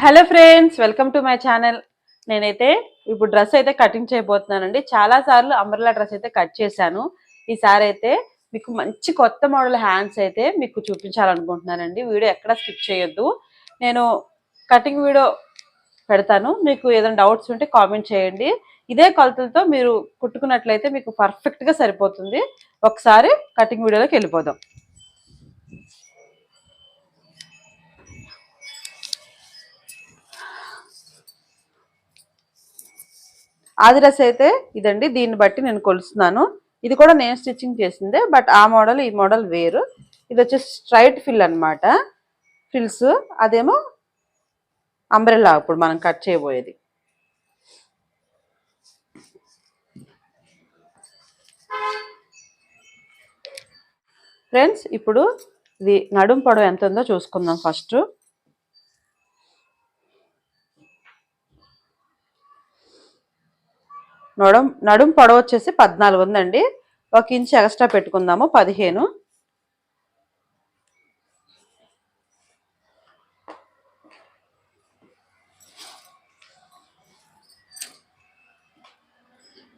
Hello friends, welcome to my channel. నేనైతే ఇప్పుడు dress అయితే కటింగ్ చేయబోతున్నానండి. చాలా సార్లు అంబ్రెల్లా డ్రెస్ అయితే కట్ చేశాను. ఈసారి అయితే మీకు మంచి కొత్త మోడల్ హ్యాండ్స్ అయితే మీకు చూపించాలనుకుంటున్నానండి. వీడియో ఎక్కడ స్కిప్ చేయొద్దు. నేను కటింగ్ వీడియో పెడతాను. మీకు ఏదైనా డౌట్స్ ఉంటే కామెంట్ చేయండి. ఇదే కొలతలతో మీరు కుట్టుకున్నట్లయితే మీకు పర్ఫెక్ట్గా సరిపోతుంది. ఒకసారి కటింగ్ వీడియోలోకి వెళ్ళిపోదాం. ఆది డ్రెస్ అయితే ఇదండి. దీన్ని బట్టి నేను కొలుస్తున్నాను. ఇది కూడా నేను స్టిచ్చింగ్ చేసిందే, బట్ ఆ మోడల్ ఈ మోడల్ వేరు. ఇది వచ్చేసి స్ట్రైట్ ఫిల్ అనమాట. ఫిల్స్ అదేమో అంబ్రెల్లా ఇప్పుడు మనం కట్ చేయబోయేది. ఫ్రెండ్స్, ఇప్పుడు ఇది నడుం పొడవు ఎంత ఉందో చూసుకుందాం. ఫస్ట్ నడుం పొడవు వచ్చేసి 14 ఉందండి. 1 ఇంచ్ ఎక్స్ట్రా పెట్టుకుందాము, 15.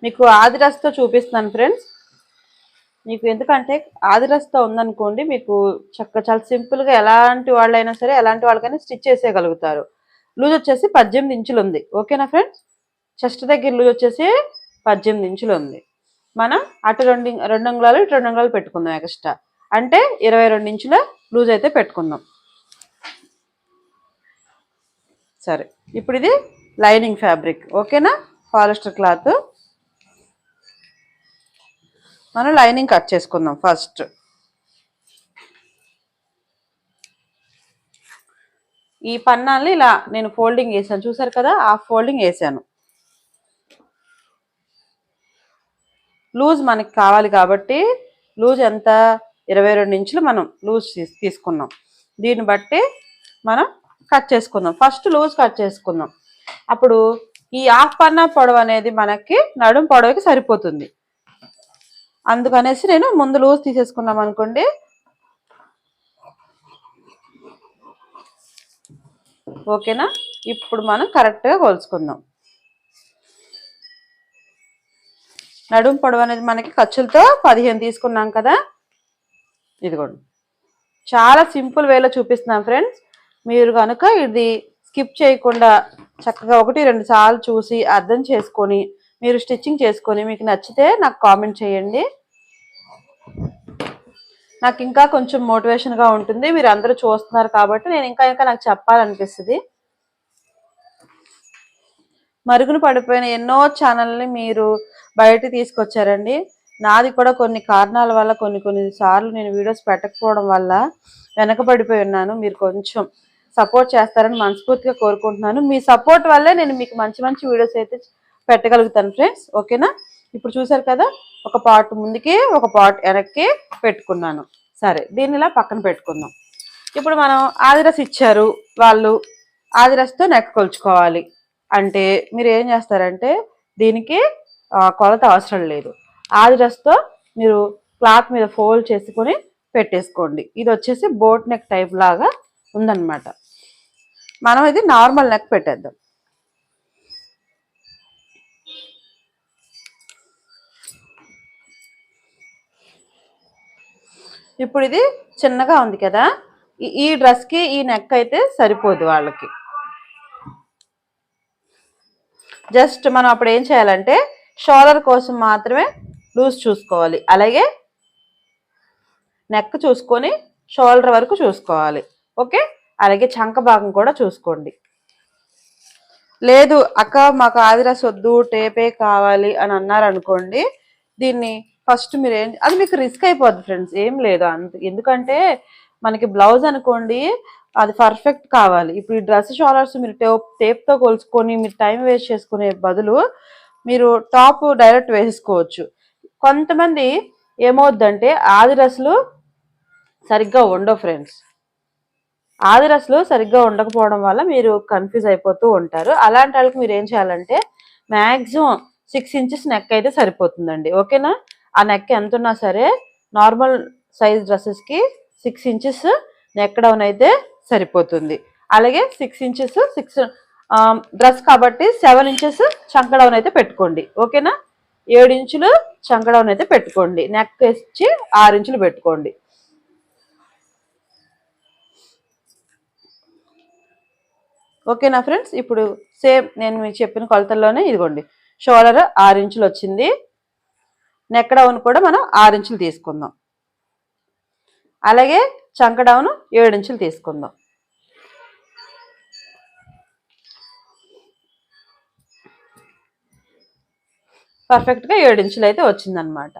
మీకు ఆది డ్రెస్తో చూపిస్తున్నాను ఫ్రెండ్స్. మీకు ఎందుకంటే ఆది డ్రెస్తో ఉందనుకోండి, మీకు చాలా సింపుల్గా ఎలాంటి వాళ్ళైనా సరే ఎలాంటి వాళ్ళకైనా స్టిచ్ చేసేయగలుగుతారు. లూజ్ వచ్చేసి 18 ఇంచులు ఉంది. ఓకేనా ఫ్రెండ్స్? చెస్ట్ దగ్గర లూజ్ వచ్చేసి 18 ఇంచులు ఉంది. మనం అటు రెండు అంగుళాలు ఇటు 2 అంగుళాలు పెట్టుకుందాం ఎక్స్ట్రా. అంటే 22 ఇంచుల లూజ్ అయితే పెట్టుకుందాం. సరే, ఇప్పుడు ఇది లైనింగ్ ఫ్యాబ్రిక్. ఓకేనా? Polyester cloth. మనం లైనింగ్ కట్ చేసుకుందాం ఫస్ట్. ఈ పన్నాల్ని ఇలా నేను ఫోల్డింగ్ వేసాను, చూసారు కదా? హాఫ్ ఫోల్డింగ్ వేసాను. లూజ్ మనకి కావాలి కాబట్టి లూజ్ ఎంత? 22 ఇంచులు మనం లూజ్ తీసుకున్నాం. దీన్ని బట్టి మనం కట్ చేసుకుందాం. ఫస్ట్ లూజ్ కట్ చేసుకుందాం. అప్పుడు ఈ హాఫ్ పన్నా పొడవు అనేది మనకి నడుం పొడవుకి సరిపోతుంది. అందుకనేసి నేను ముందు లూజ్ తీసేసుకున్నాం అనుకోండి. ఓకేనా? ఇప్పుడు మనం కరెక్ట్గా కొలుచుకుందాం. నడుం పొడవు అనేది మనకి ఖర్చులతో 15 తీసుకున్నాం కదా. ఇదిగోండి, చాలా సింపుల్ వేలో చూపిస్తున్నాం ఫ్రెండ్స్. మీరు కనుక ఇది స్కిప్ చేయకుండా చక్కగా 1-2 సార్లు చూసి అర్థం చేసుకొని మీరు స్టిచ్చింగ్ చేసుకొని మీకు నచ్చితే నాకు కామెంట్ చేయండి. నాకు ఇంకా కొంచెం మోటివేషన్గా ఉంటుంది. మీరు అందరూ చూస్తున్నారు కాబట్టి నేను ఇంకా నాకు చెప్పాలనిపిస్తుంది. మరుగున పడిపోయిన ఎన్నో ఛానల్ని మీరు బయట తీసుకొచ్చారండి. నాది కూడా కొన్ని కారణాల వల్ల కొన్ని సార్లు నేను వీడియోస్ పెట్టకపోవడం వల్ల వెనకబడిపోయి ఉన్నాను. మీరు కొంచెం సపోర్ట్ చేస్తారని మనస్ఫూర్తిగా కోరుకుంటున్నాను. మీ సపోర్ట్ వల్లే నేను మీకు మంచి వీడియోస్ అయితే పెట్టగలుగుతాను ఫ్రెండ్స్. ఓకేనా? ఇప్పుడు చూసారు కదా, ఒక పార్ట్ ముందుకి ఒక పార్ట్ వెనక్కి పెట్టుకున్నాను. సరే, దీన్ని ఇలా పక్కన పెట్టుకుందాం. ఇప్పుడు మనం ఆది డ్రెస్ ఇచ్చారు వాళ్ళు, ఆది డ్రెస్తో నెక్ కొలుచుకోవాలి అంటే మీరు ఏం చేస్తారంటే దీనికి కొలత అవసరం లేదు. ఆది డ్రెస్తో మీరు క్లాత్ మీద ఫోల్డ్ చేసుకొని పెట్టేసుకోండి. ఇది వచ్చేసి బోట్ నెక్ టైప్ లాగా ఉందన్నమాట. మనం ఇది నార్మల్ నెక్ పెట్టేద్దాం. ఇప్పుడు ఇది చిన్నగా ఉంది కదా, ఈ డ్రెస్కి ఈ నెక్ అయితే సరిపోదు వాళ్ళకి. జస్ట్ మనం అప్పుడు ఏం చేయాలంటే షోల్డర్ కోసం మాత్రమే లూజ్ చూసుకోవాలి. అలాగే నెక్ చూసుకొని షోల్డర్ వరకు చూసుకోవాలి. ఓకే? అలాగే చంక భాగం కూడా చూసుకోండి. లేదు అక్క మాకు ఆది డ్రెస్ వద్దు, టేపే కావాలి అని అన్నారనుకోండి, దీన్ని ఫస్ట్ మీరు అది మీకు రిస్క్ అయిపోద్ది ఫ్రెండ్స్. ఏం లేదు ఎందుకంటే మనకి బ్లౌజ్ అనుకోండి అది పర్ఫెక్ట్ కావాలి. ఇప్పుడు ఈ డ్రెస్ షోల్డర్స్ మీరు టేప్తో కొలుచుకొని మీరు టైం వేస్ట్ చేసుకునే బదులు మీరు టాప్ డైరెక్ట్ వేసుకోవచ్చు. కొంతమంది ఏమవుద్దంటే ఆది డ్రెస్లు సరిగ్గా ఉండవు ఫ్రెండ్స్. ఆది డ్రెస్లు సరిగ్గా ఉండకపోవడం వల్ల మీరు కన్ఫ్యూజ్ అయిపోతూ ఉంటారు. అలాంటి వాళ్ళకి మీరు ఏం చేయాలంటే మ్యాక్సిమం 6 ఇంచెస్ నెక్ అయితే సరిపోతుందండి. ఓకేనా? ఆ నెక్ ఎంత ఉన్నా సరే నార్మల్ సైజ్ డ్రెస్సెస్కి 6 ఇంచెస్ నెక్ డౌన్ అయితే సరిపోతుంది. అలాగే 6 ఇంచెస్ 6 డ్రెస్ కాబట్టి 7 ఇంచెస్ చంక డౌన్ అయితే పెట్టుకోండి. ఓకేనా? 7 ఇంచులు చంక డౌన్ అయితే పెట్టుకోండి. నెక్ వచ్చి 6 ఇంచులు పెట్టుకోండి. ఓకేనా ఫ్రెండ్స్? ఇప్పుడు సేమ్ నేను మీకు చెప్పిన కొలతల్లోనే ఇదిగోండి, షోల్డర్ 6 ఇంచులు వచ్చింది. నెక్ డౌన్ కూడా మనం 6 ఇంచులు తీసుకుందాం. అలాగే చంక డౌన్ 7 ఇంచులు తీసుకుందాం. పర్ఫెక్ట్గా 7 ఇంచులు అయితే వచ్చిందనమాట.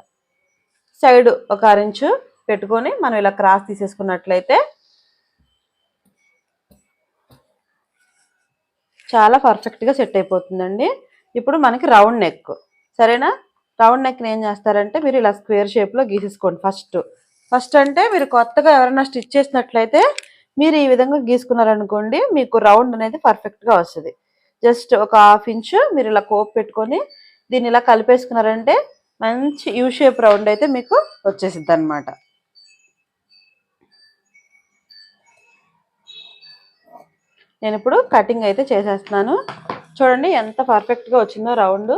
సైడ్ ఒక 6 ఇంచు పెట్టుకొని మనం ఇలా క్రాస్ తీసేసుకున్నట్లయితే చాలా పర్ఫెక్ట్గా సెట్ అయిపోతుందండి. ఇప్పుడు మనకి రౌండ్ నెక్, సరేనా? రౌండ్ నెక్ని ఏం చేస్తారంటే మీరు ఇలా స్క్వేర్ షేప్లో గీసేసుకోండి. ఫస్ట్ అంటే మీరు కొత్తగా ఎవరైనా స్టిచ్ చేసినట్లయితే మీరు ఈ విధంగా గీసుకున్నారనుకోండి, మీకు రౌండ్ అనేది పర్ఫెక్ట్గా వస్తుంది. జస్ట్ ఒక 1/2 ఇంచు మీరు ఇలా కోప్ పెట్టుకొని దీన్ని ఇలా కలిపేసుకున్నారంటే మంచి యూ షేప్ రౌండ్ అయితే మీకు వచ్చేసిద్ది అనమాట. నేను ఇప్పుడు కటింగ్ అయితే చేసేస్తున్నాను. చూడండి ఎంత పర్ఫెక్ట్గా వచ్చిందో రౌండ్.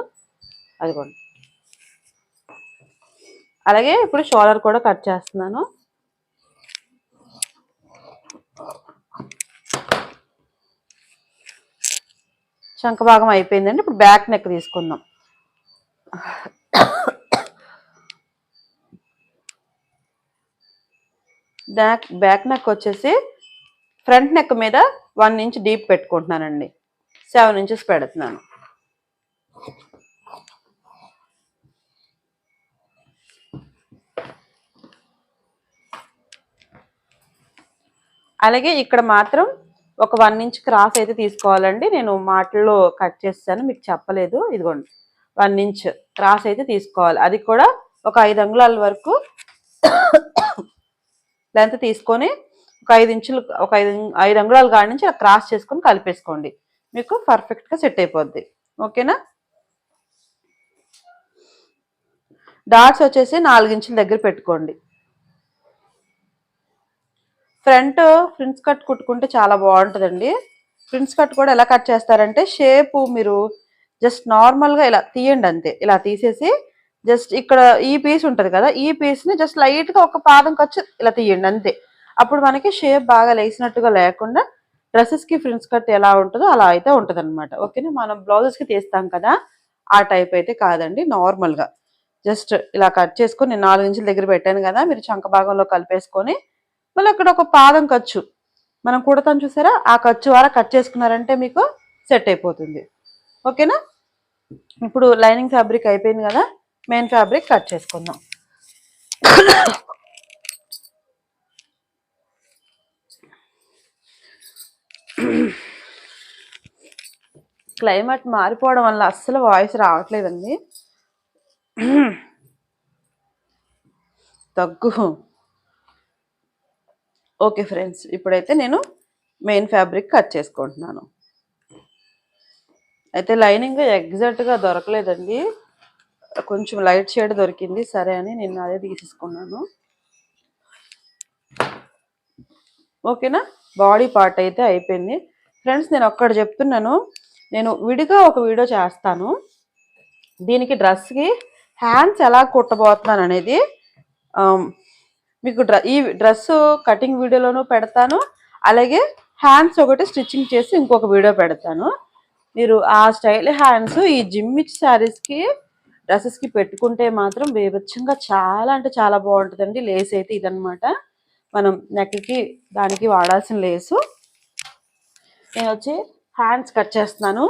అదిగోండి. అలాగే ఇప్పుడు షోల్డర్ కూడా కట్ చేస్తున్నాను. చంక భాగం అయిపోయిందండి. ఇప్పుడు బ్యాక్ నెక్ తీసుకుందాం. బ్యాక్ నెక్ వచ్చేసి ఫ్రంట్ నెక్ మీద 1 ఇంచ్ డీప్ పెట్టుకుంటున్నానండి. 7 ఇంచెస్ పెడుతున్నాను. అలాగే ఇక్కడ మాత్రం ఒక 1 ఇంచ్ క్రాస్ అయితే తీసుకోవాలండి. నేను మాటల్లో కట్ చేస్తాను, మీకు చెప్పలేదు. ఇదిగోండి 1 ఇంచ్ క్రాస్ అయితే తీసుకోవాలి. అది కూడా ఒక 5 అంగుళాల వరకు లెంత్ తీసుకొని ఒక 5 ఇంచులు, ఒక 5 అంగుళాల కాడి నుంచి క్రాస్ చేసుకొని కలిపేసుకోండి. మీకు పర్ఫెక్ట్గా సెట్ అయిపోద్ది. ఓకేనా? డాట్స్ వచ్చేసి 4 ఇంచుల దగ్గర పెట్టుకోండి. ఫ్రిన్స్ కట్ కుట్టుకుంటే చాలా బాగుంటుందండి. ఫ్రిన్స్ కట్ కూడా ఎలా కట్ చేస్తారంటే షేపు మీరు జస్ట్ నార్మల్గా ఇలా తీయండి అంతే. ఇలా తీసేసి జస్ట్ ఇక్కడ ఈ పీస్ ఉంటుంది కదా, ఈ పీస్ని జస్ట్ లైట్గా ఒక పాదం ఖర్చు ఇలా తీయండి అంతే. అప్పుడు మనకి షేప్ బాగా లేసినట్టుగా లేకుండా డ్రెస్సెస్కి ఫ్రిన్స్ కట్ ఎలా ఉంటుందో అలా అయితే ఉంటుంది అనమాట. ఓకేనా? మనం బ్లౌజెస్కి తీస్తాం కదా, ఆ టైప్ అయితే కాదండి. నార్మల్గా జస్ట్ ఇలా కట్ చేసుకొని నేను 4 ఇంచుల దగ్గర పెట్టాను కదా, మీరు చంక భాగంలో కలిపేసుకొని మళ్ళీ అక్కడ ఒక పాదం ఖర్చు మనం కుడతాం చూసారా, ఆ ఖర్చు వరకు కట్ చేసుకున్నారంటే మీకు సెట్ అయిపోతుంది. ఓకేనా? ఇప్పుడు లైనింగ్ ఫ్యాబ్రిక్ అయిపోయింది కదా, మెయిన్ ఫ్యాబ్రిక్ కట్ చేసుకుందాం. క్లైమేట్ మారిపోవడం వల్ల అస్సలు వాయిస్ రావట్లేదండి. దగ్గు. ఓకే ఫ్రెండ్స్, ఇప్పుడైతే నేను మెయిన్ ఫ్యాబ్రిక్ కట్ చేసుకుంటున్నాను. అయితే లైనింగ్ ఎగ్జాక్ట్గా దొరకలేదండి, కొంచెం లైట్ షేడ్ దొరికింది. సరే అని నేను అదే తీసేసుకున్నాను. ఓకేనా? బాడీ పార్ట్ అయితే అయిపోయింది. ఫ్రెండ్స్ నేను ఒక్కటి చెప్తున్నాను, నేను విడిగా ఒక వీడియో చేస్తాను. దీనికి డ్రెస్కి హ్యాండ్స్ ఎలా కుట్టబోతున్నాను అనేది మీకు ఈ డ్రెస్ కటింగ్ వీడియోలోనూ పెడతాను. అలాగే హ్యాండ్స్ ఒకటి స్టిచ్చింగ్ చేసి ఇంకొక వీడియో పెడతాను. మీరు ఆ స్టైల్ హ్యాండ్స్ ఈ జిమ్మిచ్ శారీస్కి డ్రెస్సెస్కి పెట్టుకుంటే మాత్రం బీభత్సంగా చాలా అంటే చాలా బాగుంటుందండి. లేస్ అయితే ఇదనమాట, మనం నెక్కి దానికి వాడాల్సిన లేసు. నేను వచ్చి హ్యాండ్స్ కట్ చేస్తున్నాను.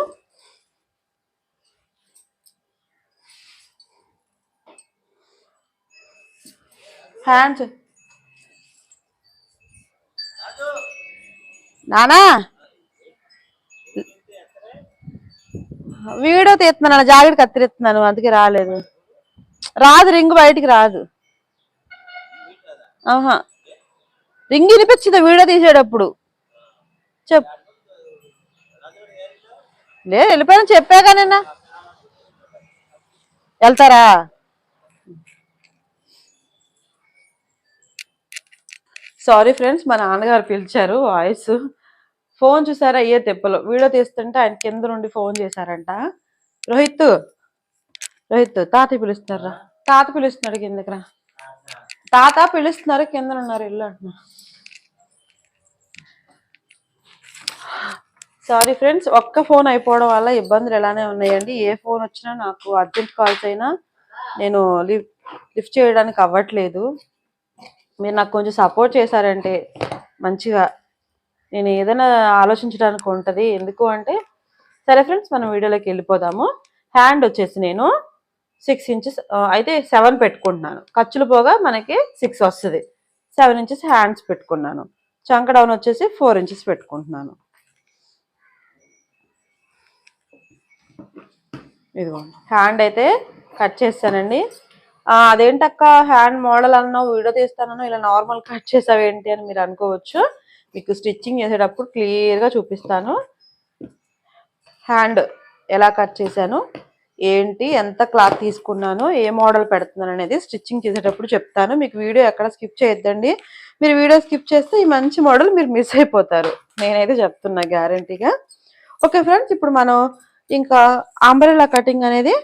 హ్యాండ్స్ నానా వీడియో తీస్తున్నాను, జాకెట్ కత్తిరిస్తున్నాను, అందుకే రాలేదు. రాదు, రింగ్ బయటికి రాదు. ఆహా, రింగ్ వినిపించింది వీడియో తీసేటప్పుడు. చెప్పు. లేదు, వెళ్ళిపోయినా చెప్పాగా నిన్న. వెళ్తారా? సారీ ఫ్రెండ్స్, మా నాన్నగారు పిలిచారు, వాయిస్ ఫోన్ చూసారా అయ్యే తెప్పలు. వీడియో తీస్తుంటే ఆయన కింద నుండి ఫోన్ చేశారంట. రోహిత్ రోహిత్ తాతయ్య పిలుస్తున్నారా, తాత పిలుస్తున్నాడు కిందకి రా, తాత పిలుస్తున్నారు కింద ఉన్నారు ఇల్లు అంటున్నా. సారీ ఫ్రెండ్స్, ఒక్క ఫోన్ అయిపోవడం వల్ల ఇబ్బందులు ఎలానే ఉన్నాయండి. ఏ ఫోన్ వచ్చినా నాకు అర్జెంట్ కాల్స్ అయినా నేను లిఫ్ట్ చేయడానికి అవ్వట్లేదు. మీరు నాకు కొంచెం సపోర్ట్ చేశారంటే మంచిగా నేను ఏదైనా ఆలోచించడానికి ఉంటుంది. ఎందుకు అంటే సరే ఫ్రెండ్స్, మనం వీడియోలోకి వెళ్ళిపోదాము. హ్యాండ్ వచ్చేసి నేను 6 ఇంచెస్ అయితే 7 పెట్టుకుంటున్నాను. ఖర్చులు పోగా మనకి 6 వస్తుంది. 7 ఇంచెస్ హ్యాండ్స్ పెట్టుకున్నాను. చంక డౌన్ వచ్చేసి 4 ఇంచెస్ పెట్టుకుంటున్నాను. ఇదిగోండి హ్యాండ్ అయితే కట్ చేస్తానండి. అదేంటక్క హ్యాండ్ మోడల్ అన్నావు, వీడియో తీస్తానన్నా ఇలా నార్మల్ కట్ చేసావు ఏంటి అని మీరు అనుకోవచ్చు. మీకు స్టిచ్చింగ్ చేసేటప్పుడు క్లియర్గా చూపిస్తాను. హ్యాండ్ ఎలా కట్ చేశాను, ఏంటి, ఎంత క్లాత్ తీసుకున్నాను, ఏ మోడల్ పెడుతున్నాను అనేది స్టిచ్చింగ్ చేసేటప్పుడు చెప్తాను. మీకు వీడియో ఎక్కడ స్కిప్ చేయొద్దండి. మీరు వీడియో స్కిప్ చేస్తే ఈ మంచి మోడల్ మీరు మిస్ అయిపోతారు, నేనైతే చెప్తున్నా గ్యారంటీగా. ఓకే ఫ్రెండ్స్, ఇప్పుడు మనం ఇంకా అంబ్రెల్లా కటింగ్ అనేది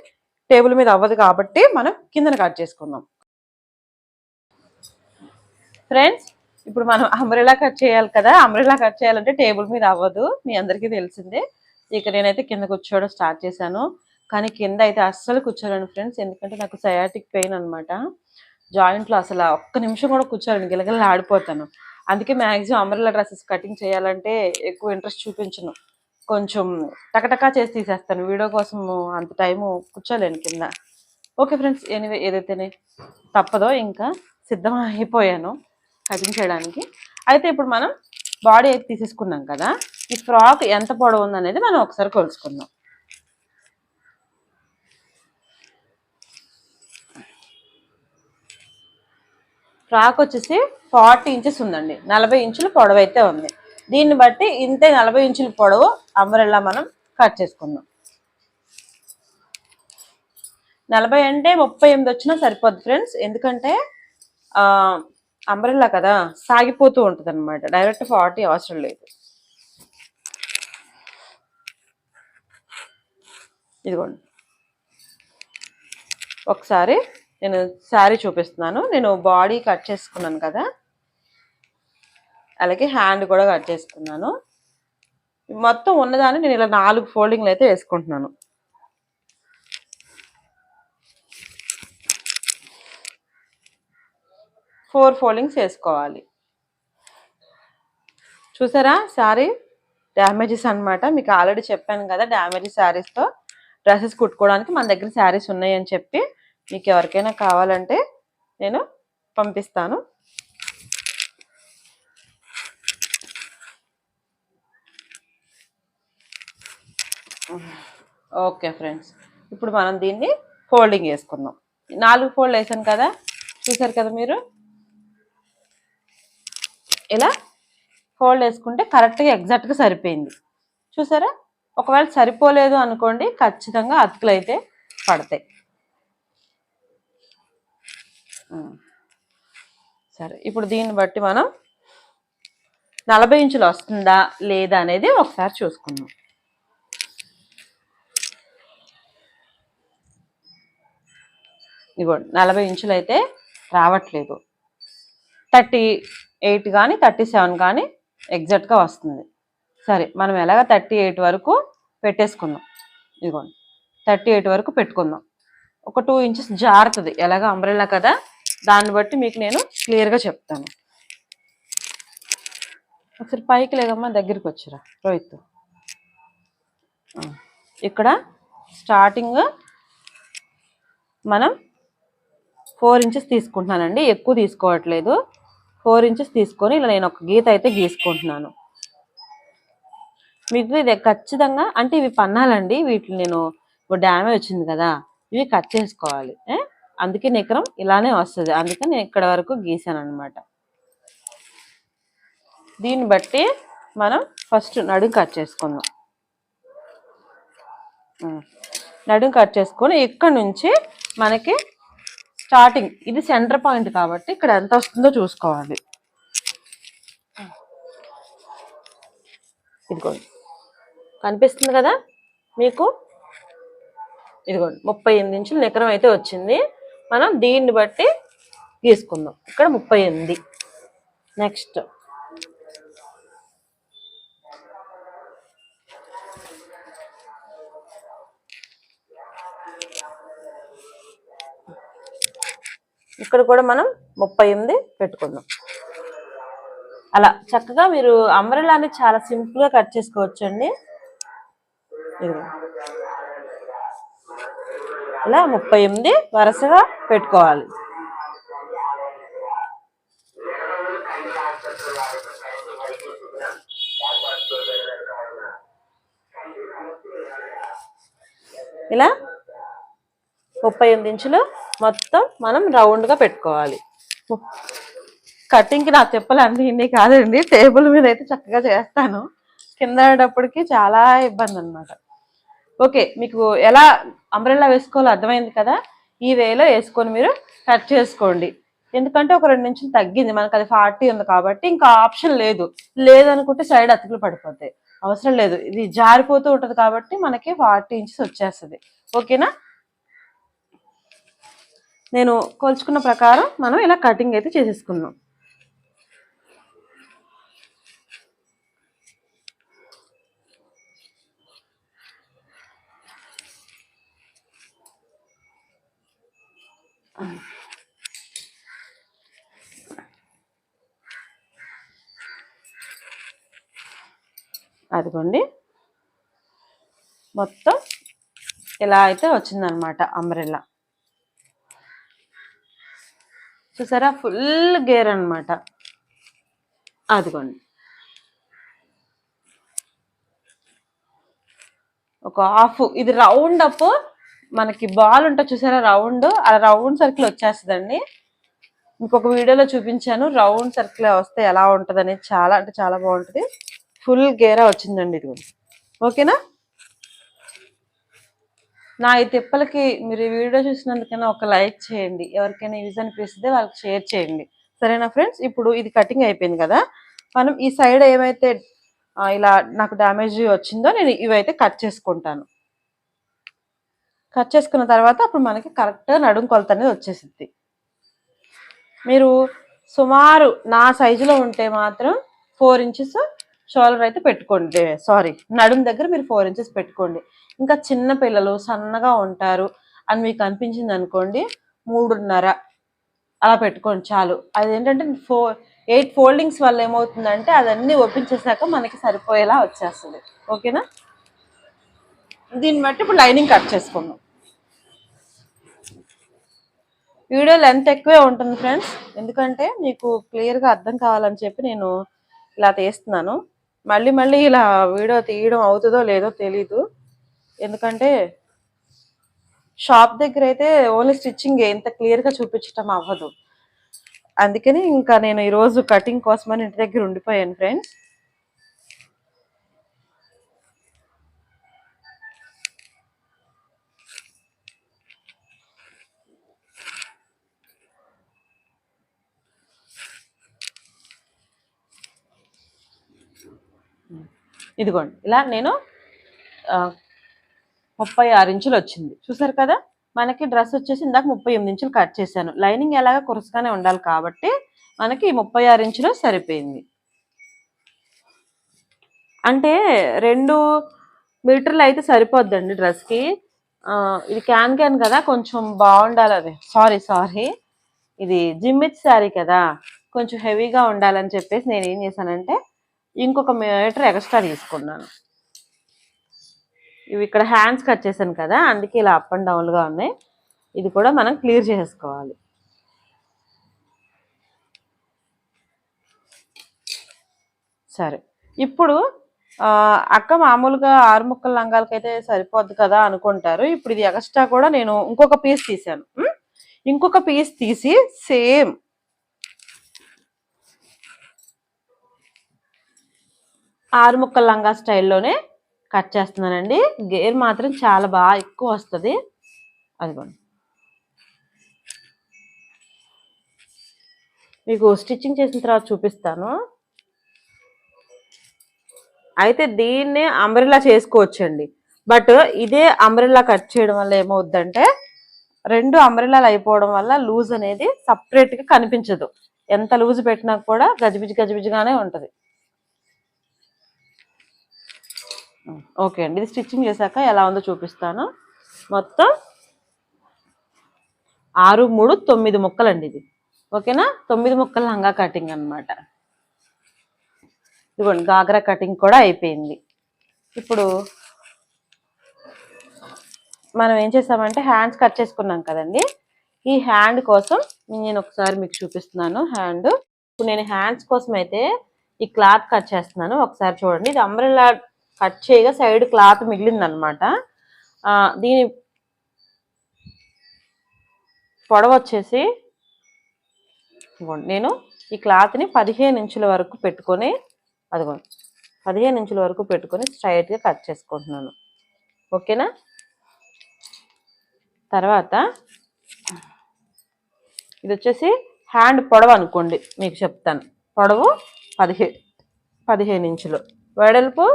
టేబుల్ మీద అవ్వదు కాబట్టి మనం కిందన కట్ చేసుకుందాం. ఫ్రెండ్స్, ఇప్పుడు మనం అంబ్రెల్లా కట్ చేయాలి కదా. అంబ్రెల్లా కట్ చేయాలంటే టేబుల్ మీద అవ్వదు, మీ అందరికీ తెలిసిందే. ఇక నేనైతే కింద కూర్చోవడం స్టార్ట్ చేశాను. కానీ కింద అయితే అస్సలు కూర్చోలేను ఫ్రెండ్స్, ఎందుకంటే నాకు సయాటిక్ పెయిన్ అనమాట. జాయింట్లో అసలు ఒక్క నిమిషం కూడా కూర్చోలేను, గిలగిలా ఆడిపోతాను. అందుకే మ్యాక్సిమం అంబ్రెల్లా డ్రెస్సెస్ కటింగ్ చేయాలంటే ఎక్కువ ఇంట్రెస్ట్ చూపించను, కొంచెం టకటకా చేసి తీసేస్తాను. వీడియో కోసం అంత టైము కూర్చోలేను కింద. ఓకే ఫ్రెండ్స్, ఎనీవే ఏదైతేనే తప్పదో ఇంకా సిద్ధం అయిపోయాను కటింగ్ చేయడానికి. అయితే ఇప్పుడు మనం బాడీ అయితే తీసేసుకున్నాం కదా, ఈ ఫ్రాక్ ఎంత పొడవు ఉందనేది మనం ఒకసారి కొలుసుకుందాం. ఫ్రాక్ వచ్చేసి 40 ఇంచెస్ ఉందండి, 40 ఇంచులు పొడవు అయితే ఉంది. దీన్ని బట్టి ఇంతే 40 ఇంచుల పొడవు అంబ్రెల్లా మనం కట్ చేసుకుందాం. 40 అంటే 38 వచ్చినా సరిపోద్ది ఫ్రెండ్స్, ఎందుకంటే అంబ్రెల్లా కదా సాగిపోతూ ఉంటుంది అనమాట, డైరెక్ట్ 40 అవసరం లేదు. ఇదిగోండి ఒకసారి నేను శారీ చూపిస్తున్నాను. నేను బాడీ కట్ చేసుకున్నాను కదా, అలాగే హ్యాండ్ కూడా కట్ చేసుకున్నాను. మొత్తం ఉన్నదాన్ని నేను ఇలా 4 ఫోల్డింగ్లు అయితే వేసుకుంటున్నాను. ఫోర్ ఫోల్డింగ్స్ వేసుకోవాలి. చూసారా శారీ డ్యామేజెస్ అనమాట. మీకు ఆల్రెడీ చెప్పాను కదా, డ్యామేజెస్ శారీస్తో డ్రెస్సెస్ కుట్టుకోవడానికి మన దగ్గర శారీస్ ఉన్నాయని చెప్పి. మీకు ఎవరికైనా కావాలంటే నేను పంపిస్తాను. ఓకే ఫ్రెండ్స్, ఇప్పుడు మనం దీన్ని ఫోల్డింగ్ వేసుకుందాం. 4 ఫోల్డ్ వేసాను కదా, చూసారు కదా మీరు. ఇలా ఫోల్డ్ వేసుకుంటే కరెక్ట్గా ఎగ్జాక్ట్గా సరిపోయింది. చూసారా, ఒకవేళ సరిపోలేదు అనుకోండి ఖచ్చితంగా అతుకులు అయితే పడతాయి. సరే, ఇప్పుడు దీన్ని బట్టి మనం 40 ఇంచులు వస్తుందా లేదా అనేది ఒకసారి చూసుకుందాం. ఇదిగోండి 40 ఇంచులు అయితే రావట్లేదు, 38 కానీ 37 కానీ ఎగ్జాక్ట్గా వస్తుంది. సరే, మనం ఎలాగ 38 వరకు పెట్టేసుకుందాం. ఇదిగోండి 38 వరకు పెట్టుకుందాం. ఒక 2 ఇంచెస్ జారుతుంది, ఎలాగ అంబ్రెల్లా కదా, దాన్ని బట్టి మీకు నేను క్లియర్గా చెప్తాను. ఒకసారి పైకి లేదమ్మా, దగ్గరికి వచ్చిరా రోహిత్. ఇక్కడ స్టార్టింగ్ మనం 4 ఇంచెస్ తీసుకుంటున్నానండి, ఎక్కువ తీసుకోవట్లేదు. 4 ఇంచెస్ తీసుకొని ఇలా నేను ఒక గీత అయితే గీసుకుంటున్నాను. మీకు ఇది ఖచ్చితంగా అంటే ఇవి పన్నాలండి, వీటిని నేను డ్యామేజ్ వచ్చింది కదా, ఇవి కట్ చేసుకోవాలి. అందుకే నికరం ఇలానే వస్తుంది, అందుకని నేను ఇక్కడ వరకు గీసాను అనమాట. దీన్ని బట్టి మనం ఫస్ట్ నడుం కట్ చేసుకుందాం. నడుం కట్ చేసుకొని ఇక్కడ నుంచి మనకి స్టార్టింగ్ ఇది సెంటర్ పాయింట్ కాబట్టి ఇక్కడ ఎంత వస్తుందో చూసుకోవాలి. ఇదిగోండి, కనిపిస్తుంది కదా మీకు? ఇదిగోండి 38 ఇంచులు నికరం అయితే వచ్చింది. మనం దీన్ని బట్టి తీసుకుందాం. ఇక్కడ 38. నెక్స్ట్ ఇక్కడ కూడా మనం 38 పెట్టుకుందాం. అలా చక్కగా మీరు అంబ్రెల్లాని చాలా సింపుల్గా కట్ చేసుకోవచ్చండి. ఇలా 38 వరుసగా పెట్టుకోవాలి. ఇలా 38 ఇంచులు మొత్తం మనం రౌండ్గా పెట్టుకోవాలి. కటింగ్కి నాకు చెప్పాలండి ఇన్ని కాదండి, టేబుల్ మీద అయితే చక్కగా చేస్తాను, కింద పడేటప్పటికి చాలా ఇబ్బంది అనమాట. ఓకే, మీకు ఎలా అంబ్రెల్లా వేసుకోవాలో అర్థమైంది కదా? ఈ వేలో వేసుకొని మీరు కట్ చేసుకోండి. ఎందుకంటే ఒక 2 ఇంచులు తగ్గింది మనకు, అది 40 ఉంది కాబట్టి ఇంకా ఆప్షన్ లేదు. లేదనుకుంటే సైడ్ అతుకులు పడిపోతాయి, అవసరం లేదు. ఇది జారిపోతూ ఉంటుంది కాబట్టి మనకి 40 ఇంచెస్ వచ్చేస్తుంది. ఓకేనా? నేను కొలుచుకున్న ప్రకారం మనం ఇలా కటింగ్ అయితే చేసేసుకుందాం. అదిగోండి, మొత్తం ఇలా అయితే వచ్చిందనమాట అంబ్రెల్లా. చూసారా, ఫుల్ గేర్ అనమాట. అదిగోండి, ఒక హాఫ్. ఇది రౌండ్ అప్, మనకి బాల్ ఉంటుంది చూసారా రౌండ్, అలా రౌండ్ సర్కిల్ వచ్చేస్తుందండి. ఇంకొక వీడియోలో చూపించాను రౌండ్ సర్కిల్ వస్తే ఎలా ఉంటుంది అనేది, చాలా అంటే చాలా బాగుంటుంది. ఫుల్ గేరా వచ్చిందండి ఇది. ఓకేనా? నా ఈ తిప్పలకి మీరు ఈ వీడియో చూసినందుకైనా ఒక లైక్ చేయండి, ఎవరికైనా యూజ్ అనిపిస్తే వాళ్ళకి షేర్ చేయండి. సరేనా ఫ్రెండ్స్? ఇప్పుడు ఇది కటింగ్ అయిపోయింది కదా, మనం ఈ సైడ్ ఏమైతే ఇలా నాకు డ్యామేజ్ వచ్చిందో నేను ఇవైతే కట్ చేసుకుంటాను. కట్ చేసుకున్న తర్వాత అప్పుడు మనకి కరెక్ట్గా నడుము కొలత అనేది వచ్చేసిద్ది. మీరు సుమారు నా సైజులో ఉంటే మాత్రం 4 ఇంచెస్ షోల్డర్ అయితే పెట్టుకోండి. సారీ, నడుము దగ్గర మీరు 4 ఇంచెస్ పెట్టుకోండి. ఇంకా చిన్న పిల్లలు సన్నగా ఉంటారు అని మీకు అనిపించింది అనుకోండి, 3.5 అలా పెట్టుకోండి చాలు. అదేంటంటే 8 ఫోల్డింగ్స్ వల్ల ఏమవుతుందంటే అదన్నీ ఒప్పించేసాక మనకి సరిపోయేలా వచ్చేస్తుంది. ఓకేనా? దీన్ని బట్టి ఇప్పుడు లైనింగ్ కట్ చేసుకుందాం. వీడియో లెంత్ ఎక్కువే ఉంటుంది ఫ్రెండ్స్, ఎందుకంటే మీకు క్లియర్గా అర్థం కావాలని చెప్పి నేను ఇలా తీస్తున్నాను. మళ్ళీ మళ్ళీ ఇలా వీడియో తీయడం అవుతుందో లేదో తెలీదు, ఎందుకంటే షాప్ దగ్గర అయితే ఓన్లీ స్టిచ్చింగ్ ఇంత క్లియర్గా చూపించడం అవ్వదు. అందుకని ఇంకా నేను ఈరోజు కటింగ్ కోసమని ఇంటి దగ్గర ఉండిపోయాను ఫ్రెండ్స్. ఇదిగోండి, ఇలా నేను 36 ఇంచులు వచ్చింది చూసారు కదా. మనకి డ్రెస్ వచ్చేసి ఇందాక 38 ఇంచులు కట్ చేశాను. లైనింగ్ ఎలాగా కురసగానే ఉండాలి కాబట్టి మనకి 36 ఇంచులు సరిపోయింది. అంటే 2 మీటర్లు అయితే సరిపోద్దండి డ్రెస్కి. ఇది క్యాన్ కదా, కొంచెం బాగుండాలి. అది సారీ ఇది జిమ్మిచ్ శారీ కదా, కొంచెం హెవీగా ఉండాలని చెప్పేసి నేను ఏం చేశానంటే ఇంకొక మీటర్ ఎక్స్ట్రా తీసుకున్నాను. ఇవి ఇక్కడ హ్యాండ్స్ కట్ చేశాను కదా, అందుకే ఇలా అప్ అండ్ డౌన్గా ఉన్నాయి. ఇది కూడా మనం క్లియర్ చేసుకోవాలి. సరే, ఇప్పుడు అక్క మామూలుగా 6 ముక్కల లంగాలకైతే సరిపోద్ది కదా అనుకుంటారు. ఇప్పుడు ఇది ఎక్స్ట్రా కూడా నేను ఇంకొక పీస్ తీసాను. ఇంకొక పీస్ తీసి సేమ్ 6 ముక్కల లంగా స్టైల్లోనే కట్ చేస్తున్నానండి. గేర్ మాత్రం చాలా బాగా ఎక్కువ వస్తుంది. అదిగోండి, మీకు స్టిచ్చింగ్ చేసిన తర్వాత చూపిస్తాను. అయితే దీన్నే అంబ్రెల్లా చేసుకోవచ్చండి. బట్ ఇదే అంబ్రెల్లా కట్ చేయడం వల్ల ఏమవుద్దంటే రెండు అంబ్రెల్లాలు అయిపోవడం వల్ల లూజ్ అనేది సపరేట్గా కనిపించదు. ఎంత లూజ్ పెట్టినా కూడా గజిబిజి గజిబిజిగానే ఉంటుంది. ఓకే అండి, ఇది స్టిచ్చింగ్ చేశాక ఎలా ఉందో చూపిస్తాను. మొత్తం 6, 3, 9 ముక్కలండి ఇది. ఓకేనా, 9 ముక్కల లంగా కటింగ్ అనమాట. ఇదిగోండి గాగ్రా కటింగ్ కూడా అయిపోయింది. ఇప్పుడు మనం ఏం చేసామంటే హ్యాండ్స్ కట్ చేసుకున్నాం కదండి. ఈ హ్యాండ్ కోసం నేను ఒకసారి మీకు చూపిస్తున్నాను. ఇప్పుడు నేను హ్యాండ్స్ కోసం అయితే ఈ క్లాత్ కట్ చేస్తున్నాను. ఒకసారి చూడండి, ఇది అంబ్రెల్లా కట్ చేయగా సైడ్ క్లాత్ మిగిలిందనమాట. దీని పొడవు వచ్చేసి నేను ఈ క్లాత్ని 15 ఇంచుల వరకు పెట్టుకొని, అదిగోండి 15 ఇంచుల వరకు పెట్టుకొని స్ట్రైట్గా కట్ చేసుకుంటున్నాను. ఓకేనా. తర్వాత ఇది వచ్చేసి హ్యాండ్ పొడవు అనుకోండి, మీకు చెప్తాను. పొడవు 15 ఇంచులు, వెడల్పు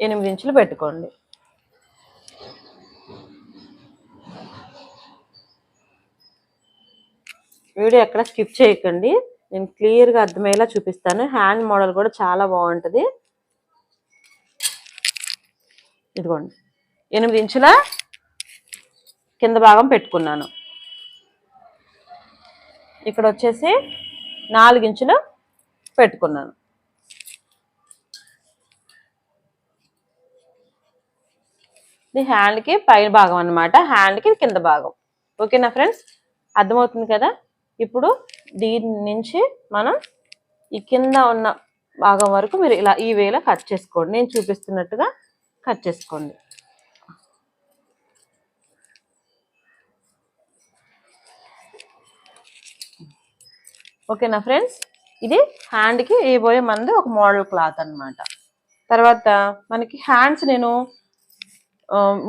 8 ఇంచులు పెట్టుకోండి. వీడియో ఎక్కడ స్కిప్ చేయకండి, నేను క్లియర్గా అర్థమయ్యేలా చూపిస్తాను. హ్యాండ్ మోడల్ కూడా చాలా బాగుంటుంది. ఇదిగోండి 8 ఇంచుల కింద భాగం పెట్టుకున్నాను. ఇక్కడ వచ్చేసి 4 ఇంచులు పెట్టుకున్నాను. ఇది హ్యాండ్కి పైన భాగం అనమాట, హ్యాండ్కి కింద భాగం. ఓకేనా ఫ్రెండ్స్, అర్థమవుతుంది కదా. ఇప్పుడు దీని నుంచి మనం ఈ కింద ఉన్న భాగం వరకు మీరు ఇలా ఈ వేలో కట్ చేసుకోండి. నేను చూపిస్తున్నట్టుగా కట్ చేసుకోండి. ఓకేనా ఫ్రెండ్స్, ఇది హ్యాండ్కి వేయబోయే మంది ఒక మోడల్ క్లాత్ అనమాట. తర్వాత మనకి హ్యాండ్స్ నేను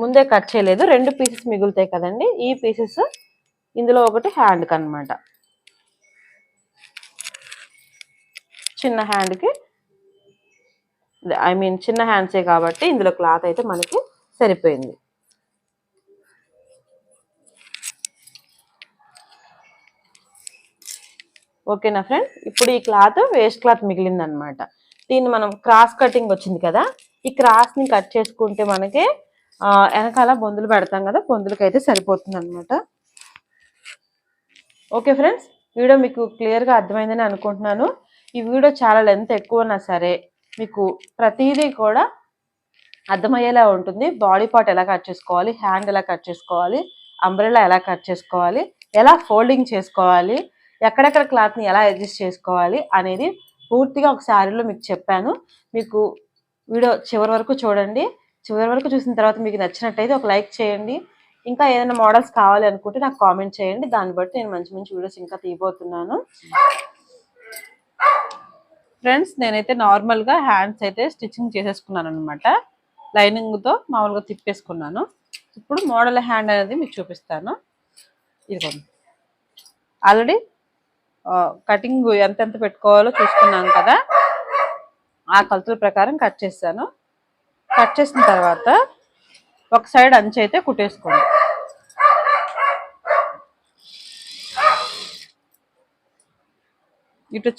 ముందే కట్ చేయలేదు, 2 పీసెస్ మిగులుతాయి కదండి. ఈ పీసెస్ ఇందులో ఒకటి హ్యాండ్కి అనమాట. చిన్న హ్యాండ్కి, చిన్న హ్యాండ్సే కాబట్టి ఇందులో క్లాత్ అయితే మనకి సరిపోయింది. ఓకేనా ఫ్రెండ్, ఇప్పుడు ఈ క్లాత్ వేస్ట్ క్లాత్ మిగిలింది అనమాట. దీన్ని మనం క్రాస్ కటింగ్ వచ్చింది కదా, ఈ క్రాస్ని కట్ చేసుకుంటే మనకి వెనకాల బొందులు పెడతాం కదా, బొందులకి అయితే సరిపోతుంది అనమాట. ఓకే ఫ్రెండ్స్, వీడియో మీకు క్లియర్గా అర్థమైందని అనుకుంటున్నాను. ఈ వీడియో చాలా లెంత్ ఎక్కువన్నా సరే మీకు ప్రతిదీ కూడా అర్థమయ్యేలా ఉంటుంది. బాడీ పార్ట్ ఎలా కట్ చేసుకోవాలి, హ్యాండ్ ఎలా కట్ చేసుకోవాలి, అంబ్రెల్లా ఎలా కట్ చేసుకోవాలి, ఎలా ఫోల్డింగ్ చేసుకోవాలి, ఎక్కడెక్కడ క్లాత్ని ఎలా అడ్జస్ట్ చేసుకోవాలి అనేది పూర్తిగా ఒక శారీలో మీకు చెప్పాను. మీకు వీడియో చివరి వరకు చూడండి. చివరి వరకు చూసిన తర్వాత మీకు నచ్చినట్టయితే ఒక లైక్ చేయండి. ఇంకా ఏదైనా మోడల్స్ కావాలి అనుకుంటే నాకు కామెంట్ చేయండి, దాన్ని బట్టి నేను మంచి మంచి వీడియోస్ ఇంకా తీయబోతున్నాను. ఫ్రెండ్స్, నేనైతే నార్మల్గా హ్యాండ్స్ అయితే స్టిచ్చింగ్ చేసేసుకున్నాను అనమాట. లైనింగ్తో మామూలుగా తిప్పేసుకున్నాను. ఇప్పుడు మోడల్ హ్యాండ్ అనేది మీకు చూపిస్తాను. ఇదిగోండి, ఆల్రెడీ కటింగ్ ఎంతెంత పెట్టుకోవాలో చూసుకున్నాను కదా, ఆ కొలతల ప్రకారం కట్ చేశాను. కట్ చేసిన తర్వాత ఒక సైడ్ అంచు అయితే కుట్టేసుకోండి. ఇటు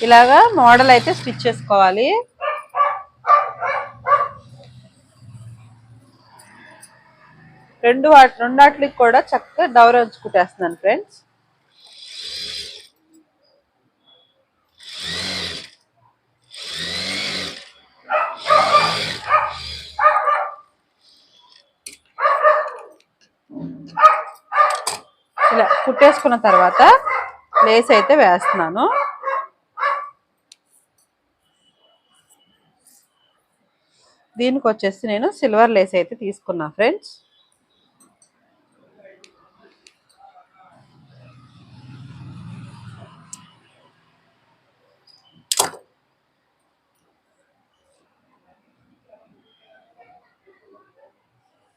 ఇలాగా మోడల్ అయితే స్టిచ్ చేసుకోవాలి. రెండాట్లకి కూడా చక్కగా డౌర్ అంచు కుట్టేస్తున్నాను ఫ్రెండ్స్. ఇలా కుట్టేసుకున్న తర్వాత లేస్ అయితే వేస్తున్నాను. దీనికి వచ్చేసి నేను సిల్వర్ లేస్ అయితే తీసుకున్నా ఫ్రెండ్స్.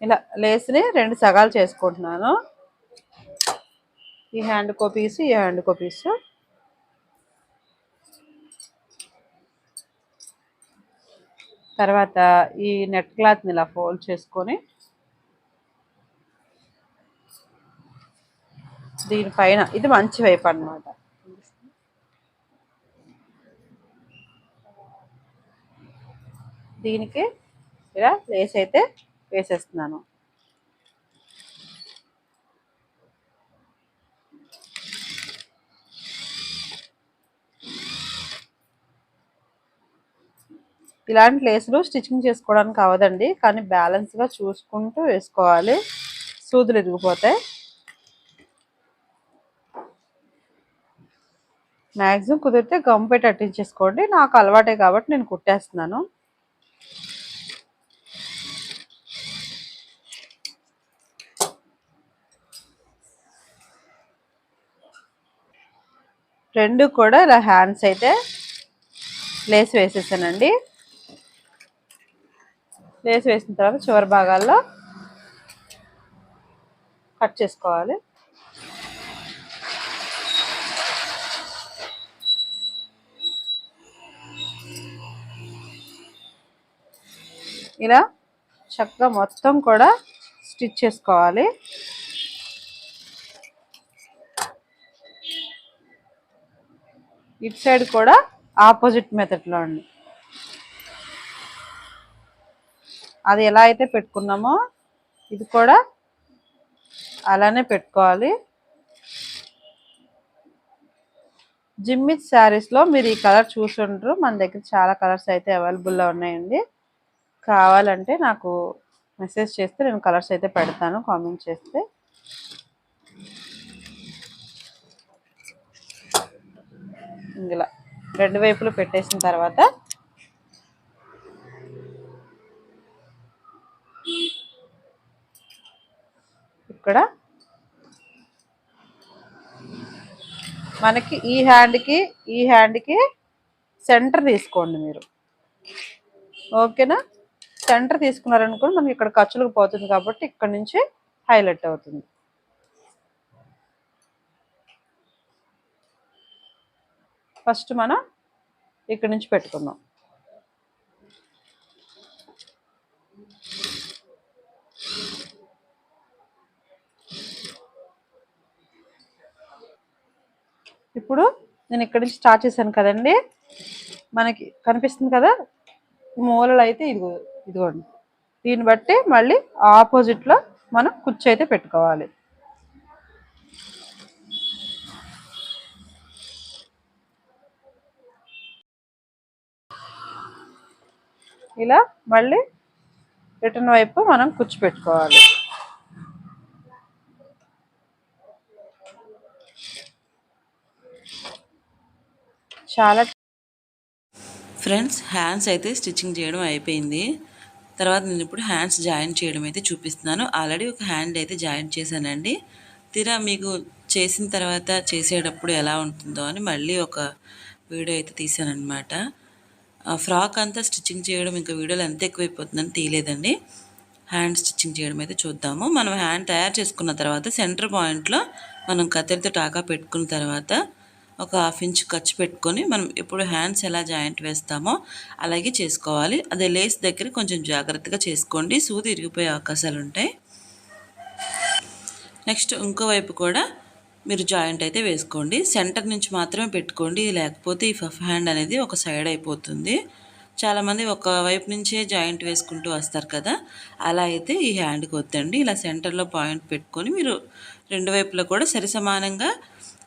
ఇలా లేస్ని 2 సగాలు చేసుకుంటున్నాను. ఈ హ్యాండ్కో పీసు, ఈ హ్యాండ్కో పీసు. తర్వాత ఈ నెట్ క్లాత్ని ఇలా ఫోల్డ్ చేసుకొని దీనిపైన, ఇది మంచి వైపు అన్నమాట, దీనికి ఇలా లేస్ అయితే వేసేస్తున్నాను. ఇలాంటి లేసులు స్టిచ్చింగ్ చేసుకోవడానికి అవ్వదండి, కానీ బ్యాలెన్స్గా చూసుకుంటూ వేసుకోవాలి, సూదులు ఇరిగిపోతాయి. మ్యాక్సిమం కుదిరితే గమ్ పెట్టి అట్టించేసుకోండి. నాకు అలవాటే కాబట్టి నేను కుట్టేస్తున్నాను. రెండు కూడా ఇలా హ్యాండ్స్ అయితే లేస్ వేసేసానండి. లేస్ వేసిన తర్వాత చివరి భాగాల్లో కట్ చేసుకోవాలి. ఇలా చక్కగా మొత్తం కూడా స్టిచ్ చేసుకోవాలి. ఇటు సైడ్ కూడా ఆపోజిట్ మెథడ్లో అండి, అది ఎలా అయితే పెట్టుకున్నామో ఇది కూడా అలానే పెట్టుకోవాలి. జిమ్మిచ్ శారీస్లో మీరు ఈ కలర్ చూసుంటారు, మన దగ్గర చాలా కలర్స్ అయితే అవైలబుల్లో ఉన్నాయండి. కావాలంటే నాకు మెసేజ్ చేస్తే నేను కలర్స్ అయితే పెడతాను, కామెంట్ చేస్తే. ఇలా రెండు వైపులు పెట్టేసిన తర్వాత ఇక్కడ మనకి ఈ హ్యాండ్కి సెంటర్ తీసుకోండి మీరు, ఓకేనా? సెంటర్ తీసుకున్నారనుకో మనకి ఇక్కడ ఖర్చులకు పోతుంది కాబట్టి ఇక్కడ నుంచి హైలైట్ అవుతుంది. ఫస్ట్ మనం ఇక్కడ నుంచి పెట్టుకుందాం. ఇప్పుడు నేను ఇక్కడి నుంచి స్టార్ట్ చేశాను కదండి, మనకి కనిపిస్తుంది కదా మూలలు అయితే ఇదిగోండి. దీన్ని బట్టి మళ్ళీ ఆపోజిట్లో మనం కుచ్చు అయితే పెట్టుకోవాలి. ఇలా మళ్ళీ రిటర్న్ వైపు మనం కుచ్చు పెట్టుకోవాలి. చాలా ఫ్రెండ్స్, హ్యాండ్స్ అయితే స్టిచ్చింగ్ చేయడం అయిపోయింది. తర్వాత నేను ఇప్పుడు హ్యాండ్స్ జాయిన్ చేయడం అయితే చూపిస్తున్నాను. ఆల్రెడీ ఒక హ్యాండ్ అయితే జాయిన్ చేశానండి. తీరా మీకు చేసిన తర్వాత చేసేటప్పుడు ఎలా ఉంటుందో అని మళ్ళీ ఒక వీడియో అయితే తీసానమాట. ఫ్రాక్ అంతా స్టిచ్చింగ్ చేయడం ఇంకా వీడియోలో ఎంత ఎక్కువైపోతుందని తీయలేదండి. హ్యాండ్ స్టిచ్చింగ్ చేయడం అయితే చూద్దాము. మనం హ్యాండ్ తయారు చేసుకున్న తర్వాత సెంటర్ పాయింట్లో మనం కత్తెరతో టాకా పెట్టుకున్న తర్వాత ఒక 1/2 ఇంచ్ ఖర్చు పెట్టుకొని మనం ఎప్పుడు హ్యాండ్స్ ఎలా జాయింట్ వేస్తామో అలాగే చేసుకోవాలి. అదే లేస్ దగ్గర కొంచెం జాగ్రత్తగా చేసుకోండి, సూది ఇరిగిపోయే అవకాశాలు ఉంటాయి. నెక్స్ట్ ఇంకో వైపు కూడా మీరు జాయింట్ అయితే వేసుకోండి. సెంటర్ నుంచి మాత్రమే పెట్టుకోండి, లేకపోతే ఈ పఫ్ హ్యాండ్ అనేది ఒక సైడ్ అయిపోతుంది. చాలామంది ఒక వైపు నుంచే జాయింట్ వేసుకుంటూ వస్తారు కదా, అలా అయితే ఈ హ్యాండ్కి వద్దండి. ఇలా సెంటర్లో పాయింట్ పెట్టుకొని మీరు రెండు వైపులా కూడా సరిసమానంగా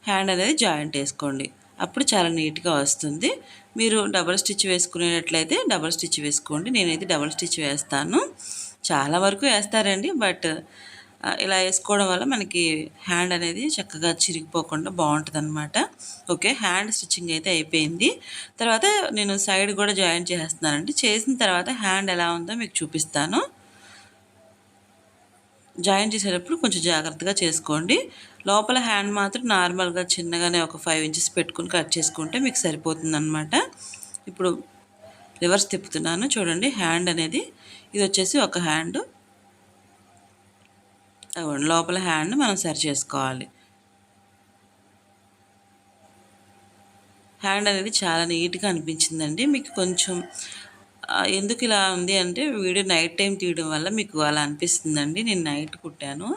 హ్యాండ్ అనేది జాయింట్ వేసుకోండి. అప్పుడు చాలా నీట్గా వస్తుంది. మీరు డబల్ స్టిచ్ వేసుకునేటట్లయితే డబల్ స్టిచ్ వేసుకోండి. నేనైతే డబల్ స్టిచ్ వేస్తాను, చాలా వరకు వేస్తారండి. బట్ ఇలా వేసుకోవడం వల్ల మనకి హ్యాండ్ అనేది చక్కగా చిరిగిపోకుండా బాగుంటుంది అనమాట. ఓకే, హ్యాండ్ స్టిచ్చింగ్ అయితే అయిపోయింది. తర్వాత నేను సైడ్ కూడా జాయిన్ చేసేస్తున్నానండి. చేసిన తర్వాత హ్యాండ్ ఎలా ఉందో మీకు చూపిస్తాను. జాయిన్ చేసేటప్పుడు కొంచెం జాగ్రత్తగా చేసుకోండి. లోపల హ్యాండ్ మాత్రం నార్మల్గా చిన్నగానే ఒక 5 ఇంచెస్ పెట్టుకుని కట్ చేసుకుంటే మీకు సరిపోతుందన్నమాట. ఇప్పుడు రివర్స్ తిప్పుతున్నాను చూడండి. హ్యాండ్ అనేది ఇది వచ్చేసి ఒక హ్యాండ్, లోపల హ్యాండ్ మనం సరి చేసుకోవాలి. హ్యాండ్ అనేది చాలా నీట్గా అనిపించిందండి. మీకు కొంచెం ఎందుకు ఇలా ఉంది అంటే వీడియో నైట్ టైం తీయడం వల్ల మీకు అలా అనిపిస్తుందండి. నేను నైట్ కుట్టాను,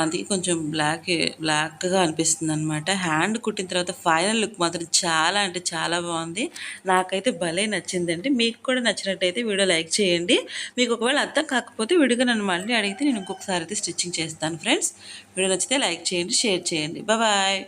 అది కొంచెం బ్లాక్గా అనిపిస్తుంది అనమాట. హ్యాండ్ కుట్టిన తర్వాత ఫైనల్ లుక్ మాత్రం చాలా అంటే చాలా బాగుంది. నాకైతే భలే నచ్చిందండి. మీకు కూడా నచ్చినట్టయితే వీడియో లైక్ చేయండి. మీకు ఒకవేళ అర్థం కాకపోతే విడిగా నన్ను మళ్ళీ అడిగితే నేను ఇంకొకసారి అయితే స్టిచ్చింగ్ చేస్తాను ఫ్రెండ్స్. వీడియో నచ్చితే లైక్ చేయండి, షేర్ చేయండి. బాయ్.